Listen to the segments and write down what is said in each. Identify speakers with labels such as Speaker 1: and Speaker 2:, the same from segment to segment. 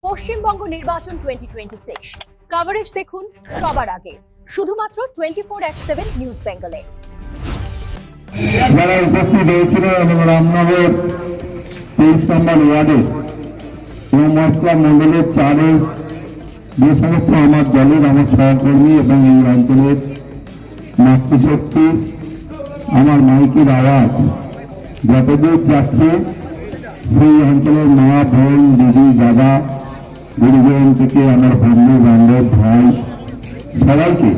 Speaker 1: পশ্চিমবঙ্গ নির্বাচন 2026 কভারেজ দেখুন সবার আগে শুধুমাত্র 24/7 নিউজ বেঙ্গলে।
Speaker 2: যারা উপস্থিত হয়েছিল এবং রামনগর 23 নম্বর ওয়ার্ডে এবং মশলা মন্ডলের চারে যে সমস্ত আমার দলের আমার সহকর্মী এবং এই অঞ্চলের মাতৃশক্তি আমার মাইকের আওয়াজ যতদূর যাচ্ছে সেই অঞ্চলের মা বোন দিদি দাদা গুরুজন থেকে আমার বন্ধু বান্ধব ভাই সবাইকে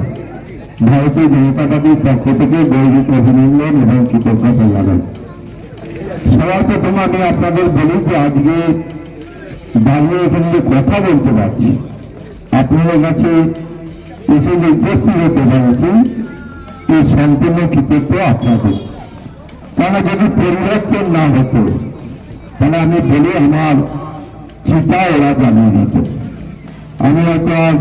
Speaker 2: ভারতীয় জনতা পার্টির পক্ষ থেকে গৌরব অভিনন্দন এবং কৃতজ্ঞতা জানাই। সবার প্রথম আমি আপনাদের বলি যে আজকে দাঁড়িয়ে এখানে কথা বলতে পারছি, আপনাদের কাছে এসে যে উপস্থিত হতে পেরেছি এই সম্পূর্ণ কৃতজ্ঞ আপনাদের। তাহলে যদি পরিবর্তন না হতো তাহলে আমি বলি আমার চিন্তা ওরা জানিয়ে দিত, আমি হয়তো আর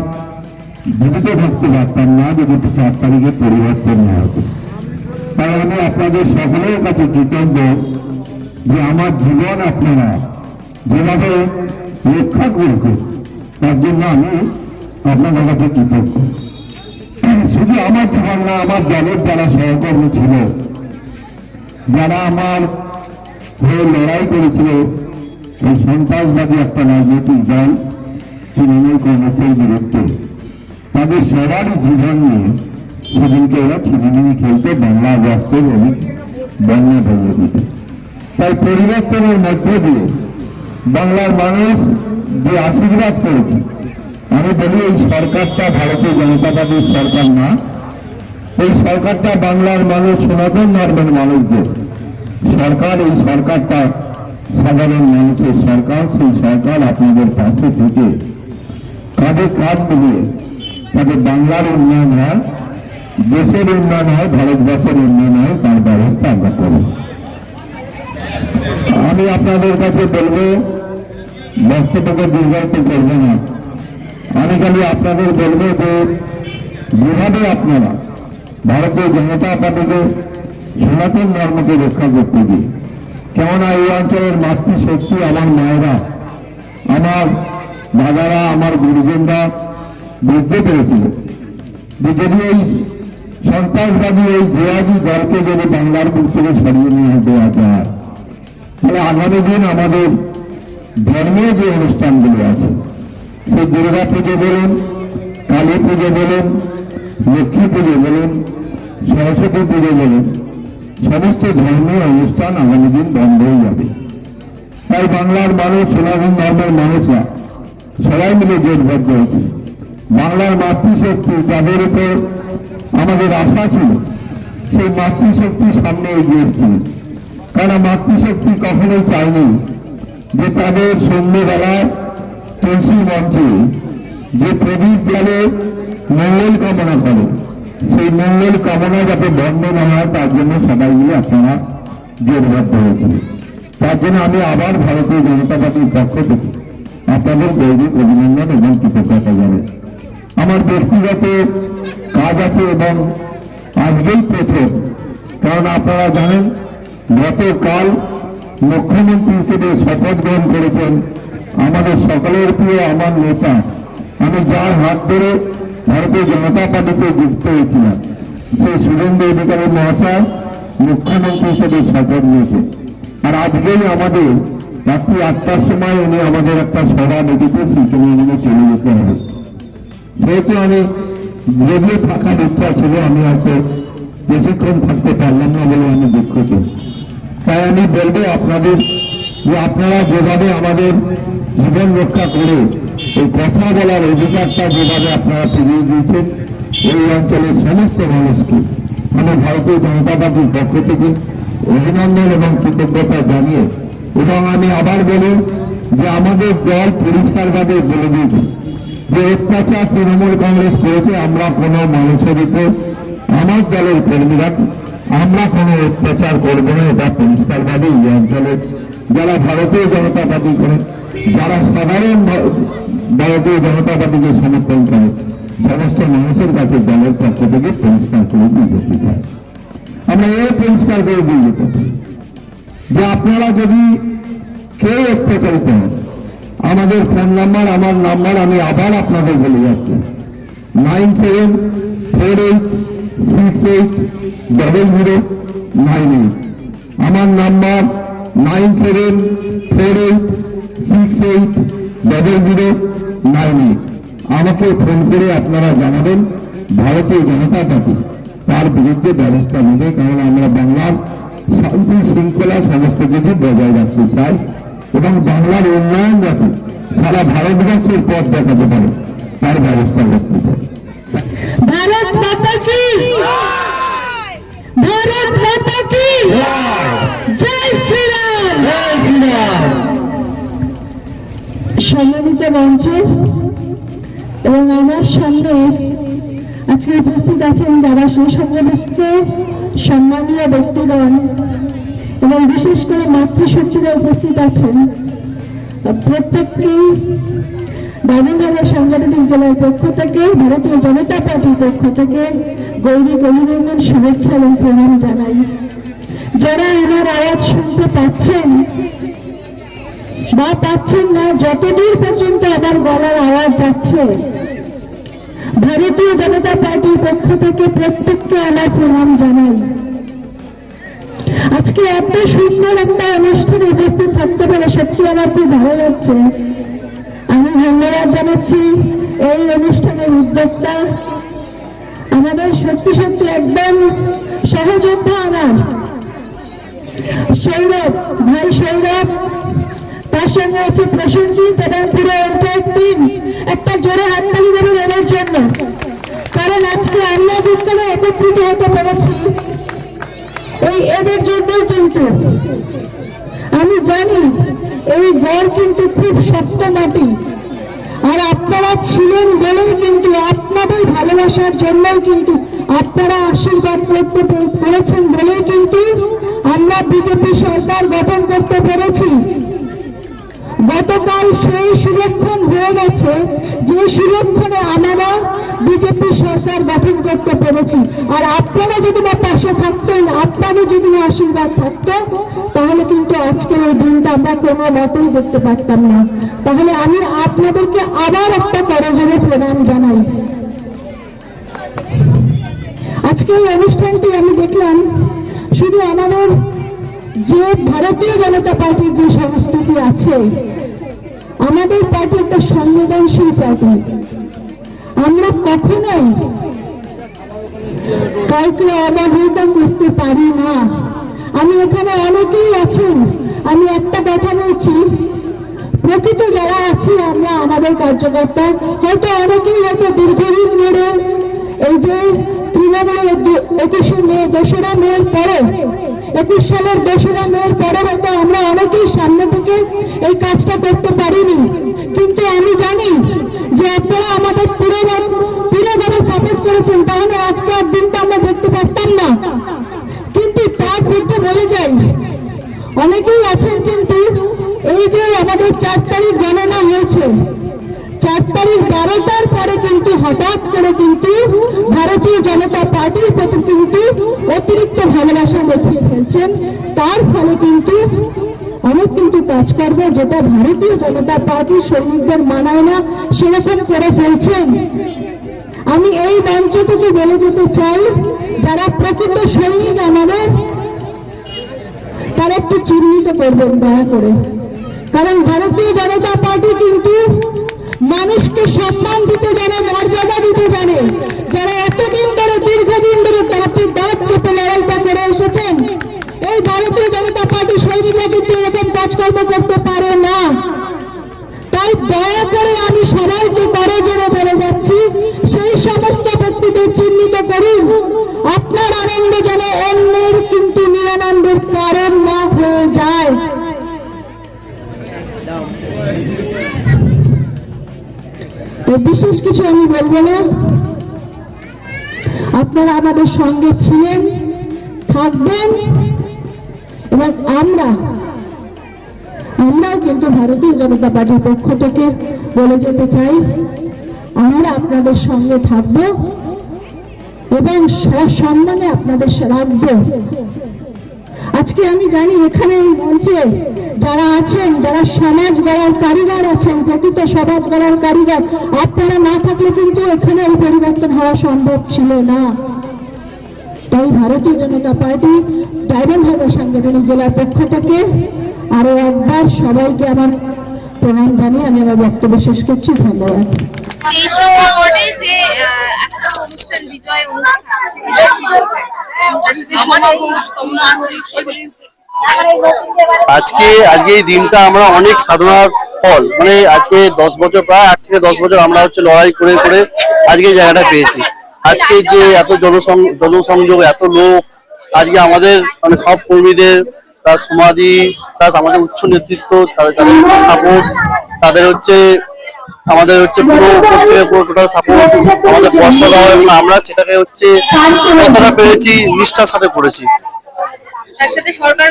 Speaker 2: জীবিত থাকতে পারতাম না যদি 4 তারিখে পরিবর্তন না হতো। তাই আমি আপনাদের সকলের কাছে কৃতজ্ঞ যে আমার জীবন আপনারা যেভাবে রক্ষা করেছে তার জন্য আমি আপনাদের কাছে কৃতজ্ঞ। শুধু আমার জীবন না, আমার দলের যারা সহকর্মী ছিল, যারা আমার হয়ে লড়াই করেছিল এই সন্ত্রাসবাদী একটা রাজনৈতিক দল তৃণমূল কংগ্রেসের বিরুদ্ধে, তাদের সবারই জীবন নিয়ে সেদিনকে ওরা ছিনিমিনি খেলতে বাংলা রাষ্ট্রের অনেক বন্যা ভেঙে দিত। তাই পরিবর্তনের মধ্য দিয়ে বাংলার মানুষ যে আশীর্বাদ করেছে, আমি বলি এই সরকারটা ভারতীয় জনতা পার্টির সরকার না, এই সরকারটা বাংলার মানুষ সনাতন ধর্মের মানুষদের সরকার। এই সরকারটা সাধারণ মানুষের সরকার। সেই সরকার আপনাদের পাশে থেকে কাঁধে কাঁধ মিলিয়ে তাদের বাংলার উন্নয়ন হয়, দেশের উন্নয়ন হয়, ভারতবর্ষের উন্নয়ন হয়, তার ব্যবস্থা আমরা করি। আমি আপনাদের কাছে বলবো, বক্তব্যকে দীর্ঘায়িত করবো না, আমি খালি আপনাদের বলবো যে যেভাবে আপনারা ভারতীয় জনতা পার্টিকে সনাতন ধর্মকে রক্ষা করতে গিয়ে, কেননা এই অঞ্চলের মাতৃশক্তি আমার মায়েরা, আমার দাদারা, আমার গুরুজনরা বুঝতে পেরেছিল যে যদি এই সন্ত্রাসবাদী এই জেহাদি দলকে যদি বাংলার বুক থেকে সরিয়ে নিয়ে দেওয়া যায়, তাহলে আগামী দিন আমাদের ধর্মীয় যে অনুষ্ঠানগুলো আছে, সেই দুর্গা পুজো বলুন, কালী পুজো বলুন, লক্ষ্মী পুজো বলুন, সরস্বতী পুজো বলুন, সমস্ত ধর্মীয় অনুষ্ঠান আগামী দিন বন্ধ হয়ে যাবে। তাই বাংলার মানুষ, সনাতন ধর্মের মানুষরা সবাই মিলে জোটবদ্ধ হয়েছে। বাংলার মাতৃশক্তি যাদের উপর আমাদের আশা ছিল, সেই মাতৃশক্তির সামনে এগিয়ে এসেছিল। কারণ মাতৃশক্তি কখনোই চায়নি যে তাদের সন্ধ্যেবেলায় তুলসী মঞ্চে যে প্রদীপ জ্বালে মঙ্গল কামনা করে, সেই মঙ্গল কামনা যাতে বন্ধ না হয় তার জন্য সবাই মিলে আপনারা জোটবদ্ধ হয়েছে। তার জন্য আমি আবার ভারতীয় জনতা পার্টির পক্ষ থেকে আপনাদের গৌরব অভিনন্দন এবং কৃতজ্ঞতা জানাই। আমার ব্যক্তিগত কাজ আছে এবং আজকেই প্রথম, কারণ আপনারা জানেন গতকাল মুখ্যমন্ত্রী হিসেবে শপথ গ্রহণ করেছেন আমাদের সকলের প্রিয় আমার নেতা, আমি যার হাত ধরে ভারতীয় জনতা পার্টিতে যুক্ত হয়েছিলাম, সেই শুভেন্দু অধিকারী মহাশয় মুখ্যমন্ত্রী হিসেবে শপথ নিয়েছে। আর আজকেই আমাদের রাত্রি 8টার সময় উনি আমাদের একটা সভা ডেকেছে, সেখানে উনি চলে যেতে হবে। সেহেতু আমি যদিও থাকার ইচ্ছা ছিল, আমি হয়তো বেশিক্ষণ থাকতে পারলাম না বলে আমি দুঃখিত। তাই আমি বলবো আপনাদের যে আপনারা যেভাবে আমাদের জীবন রক্ষা করে এই কথা বলার অধিকারটা যেভাবে আপনারা ফিরিয়ে দিয়েছেন, এই অঞ্চলের সমস্ত মানুষকে আমি ভারতীয় জনতা পার্টির পক্ষ থেকে অভিনন্দন এবং কৃতজ্ঞতা জানিয়ে, এবং আমি আবার বলি যে আমাদের দল পরিষ্কারভাবে বলে দিয়েছে যে অত্যাচার তৃণমূল কংগ্রেস করেছে, আমরা কোনো মানুষের উপর, আমার দলের কর্মীরা আমরা কোনো অত্যাচার করবো না। এটা পরিষ্কারভাবে এই অঞ্চলে যারা ভারতীয় জনতা পার্টি করে, যারা সাধারণ ভারতীয় জনতা পার্টিকে সমর্থন করে, সমস্ত মানুষের কাছে দলের পক্ষ থেকে পরিষ্কার করে দিয়ে যেতে চাই। আমরা এই পরিষ্কার করে দিয়ে যেতে চাই যে আপনারা যদি কেউ অত্যাচারিত হন, আমাদের ফোন নাম্বার, আমার নাম্বার আমি আবার আপনাদের বলে যাচ্ছি, 9748680098। আমার নাম্বার 9748680098। আমাকে ফোন করে আপনারা জানাবেন ভারতীয় জনতা পার্টি তার বিরুদ্ধে ব্যবস্থা নেবে, কারণ আমরা বাংলার শান্তি শৃঙ্খলা সমস্ত কিছু বজায় রাখতে চাই এবং বাংলার উন্নয়ন যাতে সারা ভারতবর্ষের পথ দেখাতে পারে তার ব্যবস্থা করতে চাই।
Speaker 3: भारत माता की भारत माता की जय श्री राम। সম্মানিত মঞ্চ এবং আমার সামনে আজকে উপস্থিত আছেন যারা সুসংগঠিত সম্মানীয় ব্যক্তিগণ এবং বিশেষ করে মাতৃশক্তিরা উপস্থিত আছেন, প্রত্যেককেই দাবিনগর সাংগঠনিক জেলার পক্ষ থেকে, ভারতীয় জনতা পার্টির পক্ষ থেকে গৌরী অভিনন্দন, শুভেচ্ছা এবং প্রণাম জানাই। যারা আমার আওয়াজ শুনতে পাচ্ছেন বা পাচ্ছেন না, যতদূর পর্যন্ত আমার গলার আওয়াজ যাচ্ছে, ভারতীয় জনতা পার্টির পক্ষ থেকে প্রত্যেককে আমার প্রণাম জানাই। আজকে এত সুন্দর একটা অনুষ্ঠানে উপস্থিত থাকতে পারে সত্যি আমার খুব ভালো লাগছে। আমি ধন্যবাদ জানাচ্ছি এই অনুষ্ঠানের উদ্যোক্তা, আমাদের সত্যি সত্যি একদম সহযোদ্ধা আমার সৌরভ ভাই, সৌরভ, তার সঙ্গে আছে প্রসেনজিৎ এবং পুরো এন্টায়ার টিম। একটা জোরে হাততালি দেবেন এদের জন্য, কারণ আজকে আমরা যেখানে একত্রিত হতে পেরেছি এই এদের জন্যই। কিন্তু আমি জানি এই ঘর কিন্তু খুব শক্ত মাটি, আর আপনারা ছিলেন বলেই কিন্তু, আপনাদের ভালোবাসার জন্যই কিন্তু, আপনারা আশীর্বাদ করতে পেরেছেন বলেই কিন্তু আমরা বিজেপি সরকার গঠন করতে পেরেছি। গতকাল সেই সুরক্ষণ হয়ে গেছে যে সুরক্ষণে আমরা বিজেপি সরকার গঠন করতে পেরেছি। আর আপনারা যদি না পাশে থাকতেন, আপনাদের যদি না আশীর্বাদ থাকতো, তাহলে কিন্তু আজকে এই দিনটা আমরা কোনো মতেই দেখতে পারতাম না। তাহলে আমি আপনাদেরকে আবার একটা করজোড়ে প্রণাম জানাই। আজকে এই অনুষ্ঠানটি আমি দেখলাম শুধু আমাদের যে ভারতীয় জনতা পার্টির যে সংস্কৃতি আছে, আমাদের পার্টি একটা সংবেদনশীল পার্টি। আমরা কখনোই কাউকে অবহেলা করতে পারি না। আমি এখানে অনেকেই আছেন, আমি একটা কথা বলছি, প্রকৃত যারা আছি আমরা, আমাদের কার্যকর্তা হয়তো অনেকেই হয়তো দীর্ঘদিন ধরে এই যে তৃণমূলের 2রা মেয়ের পরে 21 সালের 2রা মেয়ের পরে হয়তো আমরা অনেকেই সামনে থেকে এই কাজটা করতে পারিনি, কিন্তু আমি জানি যে আপনারা আমাদের পুরোভাবে সাপোর্ট করেছেন, তাহলে আজকের দিনটা আমরা দেখতে পারতাম না। কিন্তু তার মধ্যে বলে যাই, অনেকেই আছেন কিন্তু এই যে আমাদের 4 তারিখ গণনা হয়েছে, 4 তারিখ 12টার পরে কিন্তু হঠাৎ করে কিন্তু ভারতীয় জনতা পার্টির প্রতি কিন্তু অতিরিক্ত ভালোবাসা দেখিয়ে ফেলছেন। তার ফলে কিন্তু অনেক কিন্তু কাজকর্ম যেটা ভারতীয় জনতা পার্টির সৈনিকদের মানায় না, সেরকম করে ফেলছেন। আমি এই মঞ্চ থেকে বলে যেতে চাই, যারা প্রকৃত সৈনিক আমাদের, তারা একটু চিহ্নিত করবেন দয়া করে, কারণ ভারতীয় জনতা পার্টি কিন্তু মানুষকে সম্মান দিতে জানে, মর্যাদা দিতে জানে। যারা এতদিন ধরে, দীর্ঘদিন ধরে তাদের দাঁত চেপে লড়াইটা করে এসেছেন, এই ভারতীয় জনতা পার্টি সৈনিকরা কিন্তু এরকম কাজকর্ম করতে পারে না। তাই দয়া করে আমি সবাইকে করে জোরে বলে যাচ্ছি, সেই সমস্ত ব্যক্তিদের চিহ্নিত করুন। আপনার আনন্দ যেন অন্যের কিন্তু নিরানন্দের কারণ না হয়ে যায়। বিশেষ কিছু আমি বলবো না, আপনারা আমাদের সঙ্গে ছিলেন, থাকবেন, এবং আমরাও কিন্তু ভারতীয় জনতা পার্টির পক্ষ থেকে বলে যেতে চাই, আমরা আপনাদের সঙ্গে থাকব এবং সসম্মানে আপনাদের রাখব। আজকে আমি জানি এখানে এই মঞ্চে যারা আছেন, যারা সমাজ গড়ার কারিগর আছেন, প্রকৃত সমাজ গড়ার কারিগর, আপনারা না থাকলে কিন্তু এখানে এই পরিবর্তন হওয়া সম্ভব ছিল না। তাই ভারতীয় জনতা পার্টি ডায়মন্ড হারবার সাংগঠনিক জেলার পক্ষ থেকে আরো একবার সবাইকে আমার প্রণাম জানিয়ে আমি আমার বক্তব্য শেষ করছি। ধন্যবাদ।
Speaker 4: যে একটা অনুষ্ঠান বিজয়
Speaker 5: আজকে এই দিনটা আমরা অনেক সাধনার ফল, মানে আজকে 10 বছর, প্রায় 8 থেকে 10 বছর আমরা লড়াই করে করে আজকে এই জায়গাটা পেয়েছি। আজকে যে এত জনসংযোগ, এত লোক, আজকে আমাদের মানে সব কর্মীদের প্লাস সমাধি প্লাস আমাদের উচ্চ নেতৃত্ব, তাদের সাপোর্ট, তাদের আমাদের পুরো টোটাল সাপোর্ট, আমাদের পয়সা দেওয়া, এবং আমরা সেটাকে কতটা পেরেছি নিষ্ঠার সাথে করেছি।
Speaker 4: তার সাথে সরকার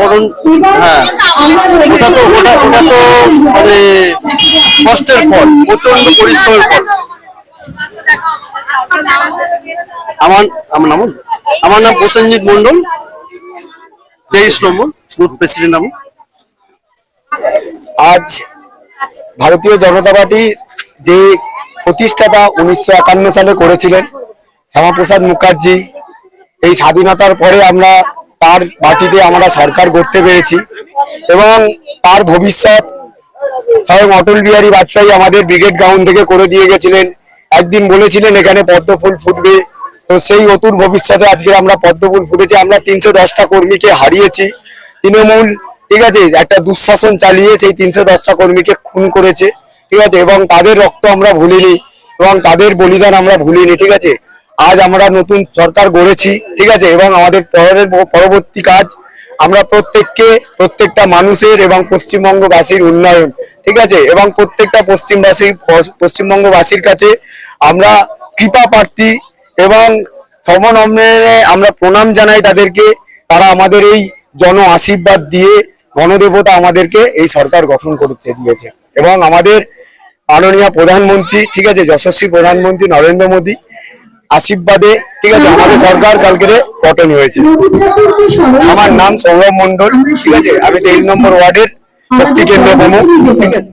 Speaker 4: গঠন,
Speaker 5: হ্যাঁ, ওটা তো মানে কষ্টের ফল, প্রচন্ড পরিশ্রমের ফল। আমার নাম প্রসেনজিৎ মন্ডল, 23 নম্বর বুথ প্রেসিডেন্ট।
Speaker 6: আজ ভারতীয় জনতা পার্টি যে প্রতিষ্ঠাতা 1951 সালে করেছিলেন শ্যামাপ্রসাদ মুখার্জি, এই স্বাধীনতার পরে আমরা তার মাটিতে আমরা সরকার গড়তে পেরেছি এবং তার ভবিষ্যৎ স্বয়ং অটল বিহারী বাজপেয়ী আমাদের ব্রিগেড গ্রাউন্ড থেকে করে দিয়ে গেছিলেন। একদিন বলেছিলেন এখানে পদ্ম ফুল ফুটবে, তো সেই অতুল ভবিষ্যতে আজকে আমরা পদ্ম ফুল ফুটেছি। আমরা 310টা কর্মীকে হারিয়েছি। তৃণমূল, ঠিক আছে, একটা দুঃশাসন চালিয়ে সেই 310টা কর্মীকে খুন করেছে, ঠিক আছে, এবং তাদের রক্ত আমরা ভুলিনি এবং তাদের বলিদান আমরা ভুলিনি, ঠিক আছে। আজ আমরা নতুন সরকার গড়েছি, ঠিক আছে, এবং আমাদের পরবর্তী কাজ আমরা প্রত্যেকটা মানুষের এবং পশ্চিমবঙ্গবাসীর উন্নয়ন, ঠিক আছে, এবং প্রত্যেকটা পশ্চিমবঙ্গবাসীর কাছে আমরা কৃপা প্রার্থী এবং সমনম্রে আমরা প্রণাম জানাই তাদেরকে। তারা আমাদের এই জন আশীর্বাদ দিয়ে গণদেবতা আমাদেরকে এই সরকার গঠন করতে দিয়েছে এবং আমাদের মাননীয় প্রধানমন্ত্রী, ঠিক আছে, যশস্বী প্রধানমন্ত্রী নরেন্দ্র মোদী আশীর্বাদে, ঠিক আছে, আমাদের সরকার কালকে গঠন হয়েছে। আমার নাম সৌরভ মন্ডল, ঠিক আছে, আমি 23 নম্বর ওয়ার্ডের শক্তি কেন্দ্র প্রমুখ, ঠিক আছে।